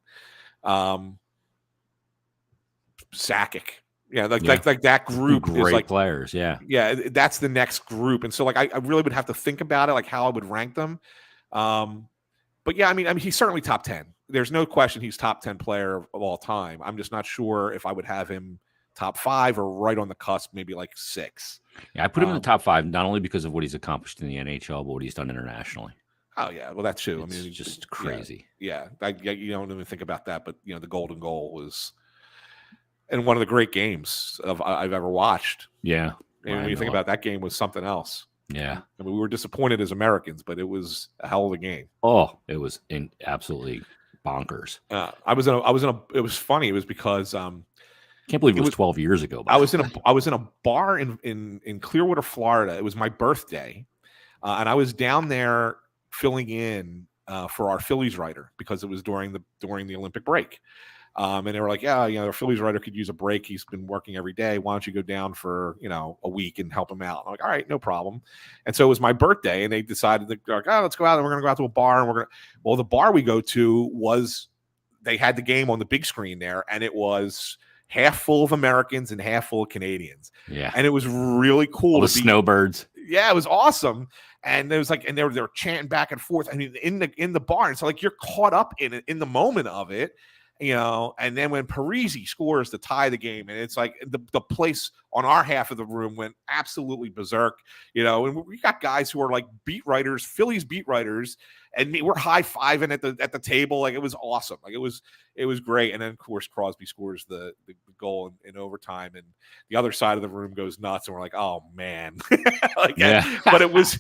Sakic? Yeah, like that group great is like players. Yeah. Yeah, that's the next group. And so I really would have to think about it, like how I would rank them. But yeah, I mean, he's certainly top 10. There's no question he's top 10 player of all time. I'm just not sure if I would have him top 5 or right on the cusp, maybe like 6. Yeah, I put him in the top 5, not only because of what he's accomplished in the NHL, but what he's done internationally. Oh yeah, well that's true. It's just crazy. Yeah, you don't even think about that, but the golden goal was, and one of the great games I've ever watched. Yeah, and when you think about that game, was something else. Yeah, I mean, we were disappointed as Americans, but it was a hell of a game. Oh, it was absolutely bonkers. It was funny. It was because can't believe it was 12 years ago. I was in a bar in Clearwater, Florida. It was my birthday, and I was down there filling in for our Phillies writer because it was during the Olympic break. And they were like, yeah, our Phillies writer could use a break. He's been working every day. Why don't you go down for, a week and help him out? I'm like, all right, no problem. And so it was my birthday, and they decided to go, let's go out, and we're going to go out to a bar. And the bar we go to they had the game on the big screen there, and it was half full of Americans and half full of Canadians. Yeah. And it was really cool. All the snowbirds. Yeah, it was awesome. And there was and they were chanting back and forth. I mean, in the bar. And so you're caught up in the moment of it. And then when Parisi scores to tie the game, and it's like the place on our half of the room went absolutely berserk, and we got guys who are like beat writers, Phillies beat writers, and we're high-fiving at the table. Like, it was awesome. Like, it was great. And then of course Crosby scores the goal in overtime, and the other side of the room goes nuts, and we're like, oh man. But it was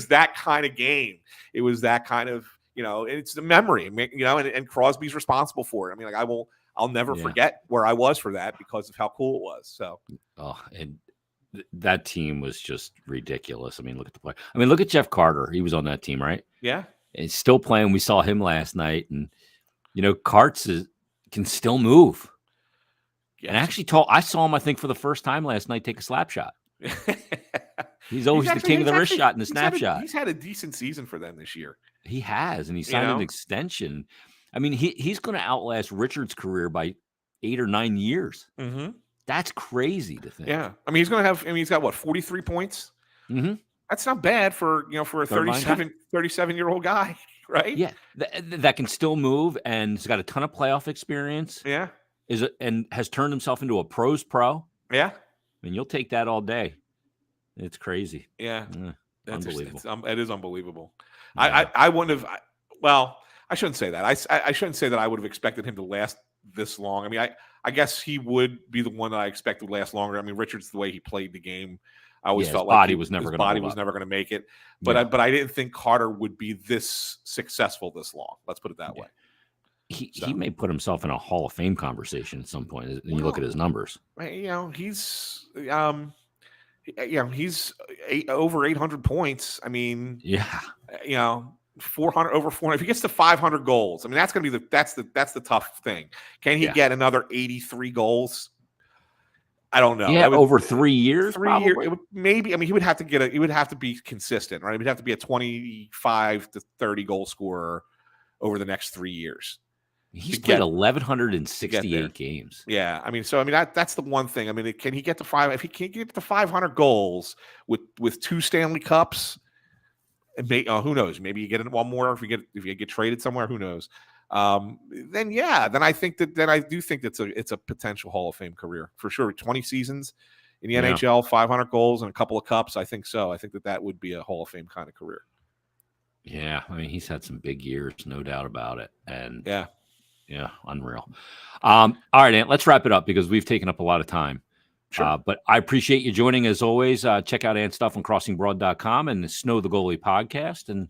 that kind of game. It was that kind of, it's the memory, and Crosby's responsible for it. I mean, like, I'll never forget where I was for that because of how cool it was. So, and that team was just ridiculous. I mean, look at the play. I mean, look at Jeff Carter. He was on that team, right? Yeah. And he's still playing. We saw him last night, and Carts can still move. Yes. And actually, I saw him, I think, for the first time last night, take a slap shot. He's always the king of the wrist shot and the snapshot. He's had a decent season for them this year. He has, and he signed an extension. I mean, he's going to outlast Richard's career by 8 or 9 years. Mm-hmm. That's crazy to think. Yeah, I mean, he's going to have. I mean, he's got what, 43 points. Mm-hmm. That's not bad for a 37-year-old guy, right? Yeah, that can still move, and he's got a ton of playoff experience. Yeah, and has turned himself into a pros pro. Yeah, and you'll take that all day. It's crazy. Yeah, that's unbelievable. It is unbelievable. Yeah. I wouldn't have. Well, I shouldn't say that. I shouldn't say that I would have expected him to last this long. I mean, I guess he would be the one that I expected to last longer. I mean, Richard's the way he played the game. I always felt like his body was never going to make it. But I didn't think Carter would be this successful this long. Let's put it that way. He may put himself in a Hall of Fame conversation at some point. And you look at his numbers. He's he's over 800 points. I mean, 400 over 400. If he gets to 500 goals, I mean, that's going to be that's the tough thing. Can he get another 83 goals? I don't know. Yeah, over 3 years. 3 years, maybe. I mean, he would have to be consistent, right? He would have to be a 25 to 30 goal scorer over the next 3 years. He's played 1,168 games. Yeah, I mean, that's the one thing. I mean, can he get to 5? If he can't get to 500 goals with 2 Stanley Cups, And who knows? Maybe you get one more if you get traded somewhere. Who knows? Then I think that I do think it's a potential Hall of Fame career for sure. 20 seasons in the NHL, 500 goals and a couple of cups. I think so. I think that would be a Hall of Fame kind of career. Yeah, I mean, he's had some big years, no doubt about it. And yeah, unreal. All right, Ant, let's wrap it up because we've taken up a lot of time. Sure. But I appreciate you joining as always. Check out Ant's stuff on crossingbroad.com and the Snow the Goalie podcast. And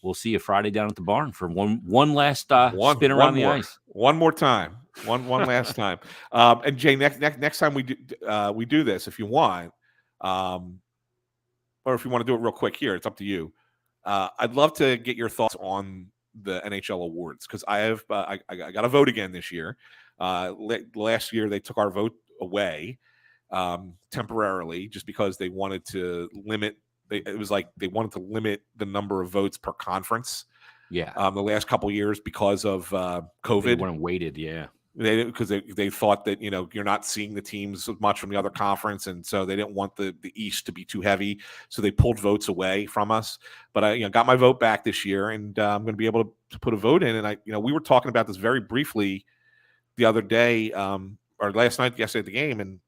we'll see you Friday down at the barn for one last spin around the ice. One more time. One last time. And Jay, next time we do this, if you want, or if you want to do it real quick here, it's up to you. I'd love to get your thoughts on the NHL Awards because I have I got to vote again this year. Last year they took our vote away temporarily just because they wanted to limit. It was like they wanted to limit the number of votes per conference. Yeah. The last couple of years because of COVID. They weren't weighted. Yeah. Because they thought that you're not seeing the teams as much from the other conference, and so they didn't want the East to be too heavy, so they pulled votes away from us. But I got my vote back this year, and I'm going to be able to put a vote in. And we were talking about this very briefly the other day, or yesterday at the game, and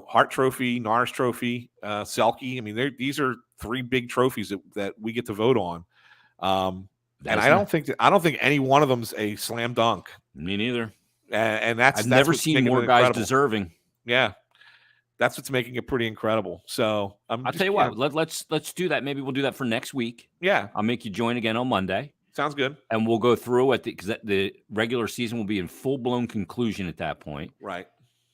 Hart Trophy, Norris Trophy, Selke. I mean, these are three big trophies that we get to vote on. And I don't think any one of them's a slam dunk. Me neither. And I've never seen more guys deserving. Yeah, that's what's making it pretty incredible. So I'll tell you what, let's do that. Maybe we'll do that for next week. Yeah, I'll make you join again on Monday. Sounds good. And we'll go through it because the regular season will be in full blown conclusion at that point. Right.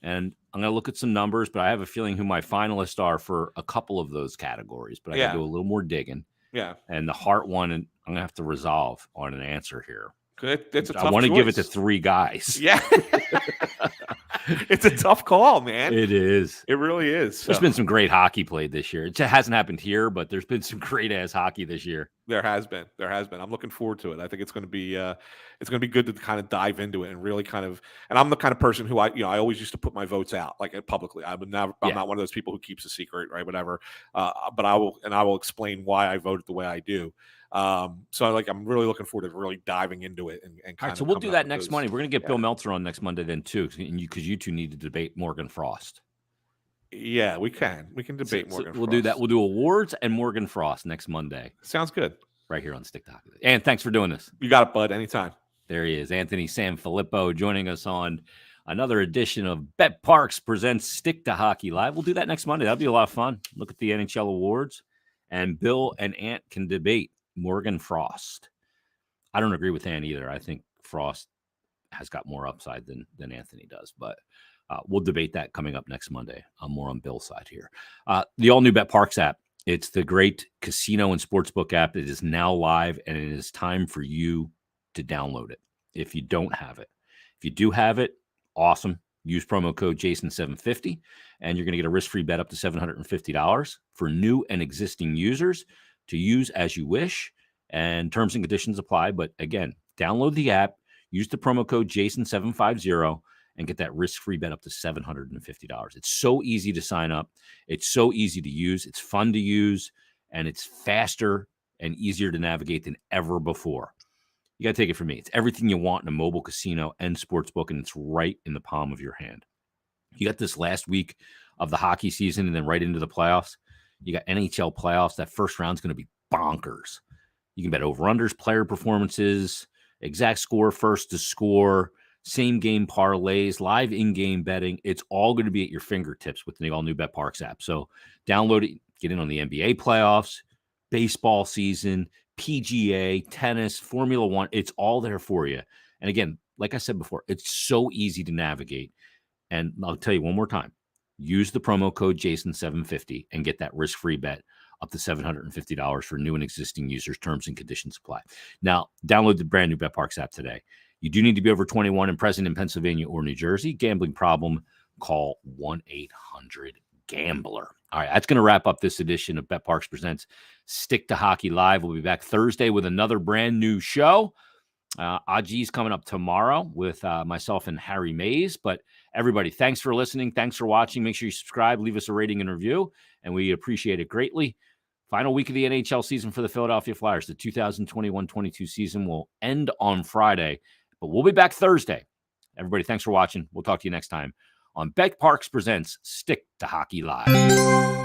And I'm going to look at some numbers, but I have a feeling who my finalists are for a couple of those categories. But I got to do a little more digging. Yeah. And the Hart one, and I'm going to have to resolve on an answer here. It's a tough I want to choice. give it to three guys. Yeah. It's a tough call, man. It is. It really is. There's been some great hockey played this year. It hasn't happened here, but there's been some great ass hockey this year. There has been. I'm looking forward to it. I think it's going to be good to kind of dive into it and really kind of. And I'm the kind of person who I always used to put my votes out like publicly. I'm not one of those people who keeps a secret, right? Whatever. But I will explain why I voted the way I do. So I'm really looking forward to really diving into it and kind all right, so we'll do that next Monday. We're going to get Bill Meltzer on next Monday then too, because you two need to debate Morgan Frost. Yeah, we can debate Morgan Frost. We'll do that. We'll do awards and Morgan Frost next Monday. Sounds good. Right here on Stick to Hockey. And thanks for doing this. You got it, bud. Anytime. There he is, Anthony Sanfilippo, joining us on another edition of Bet Parks presents Stick to Hockey Live. We'll do that next Monday. That'll be a lot of fun. Look at the NHL Awards, and Bill and Ant can debate Morgan Frost. I don't agree with Ant either. I think Frost has got more upside than Anthony does, but we'll debate that coming up next Monday. I'm more on Bill's side here. The all-new Bet Parks app. It's the great casino and sportsbook app. It is now live, and it is time for you to download it if you don't have it. If you do have it, awesome. Use promo code Jason750, and you're going to get a risk-free bet up to $750 for new and existing users to use as you wish, and terms and conditions apply. But again, download the app, use the promo code Jason750, and get that risk-free bet up to $750. It's so easy to sign up. It's so easy to use. It's fun to use, and it's faster and easier to navigate than ever before. You got to take it from me. It's everything you want in a mobile casino and sportsbook, and it's right in the palm of your hand. You got this last week of the hockey season and then right into the playoffs. You got NHL playoffs. That first round is going to be bonkers. You can bet over-unders, player performances, exact score, first to score, same game parlays, live in-game betting. It's all going to be at your fingertips with the all-new Bet Parks app. So download it, get in on the NBA playoffs, baseball season, PGA, tennis, Formula One. It's all there for you. And again, like I said before, it's so easy to navigate. And I'll tell you one more time. Use the promo code Jason750 and get that risk-free bet up to $750 for new and existing users. Terms and conditions apply. Now, download the brand new Bet Parks app today. You do need to be over 21 and present in Pennsylvania or New Jersey. Gambling problem, call 1-800-GAMBLER. All right, that's going to wrap up this edition of Bet Parks Presents Stick to Hockey Live. We'll be back Thursday with another brand new show. Aji's coming up tomorrow with myself and Harry Mays. But everybody, thanks for listening. Thanks for watching. Make sure you subscribe, leave us a rating and review, and we appreciate it greatly. Final week of the NHL season for the Philadelphia Flyers. The 2021-22 season will end on Friday, but we'll be back Thursday. Everybody, thanks for watching. We'll talk to you next time on Bet Parks Presents Stick to Hockey Live.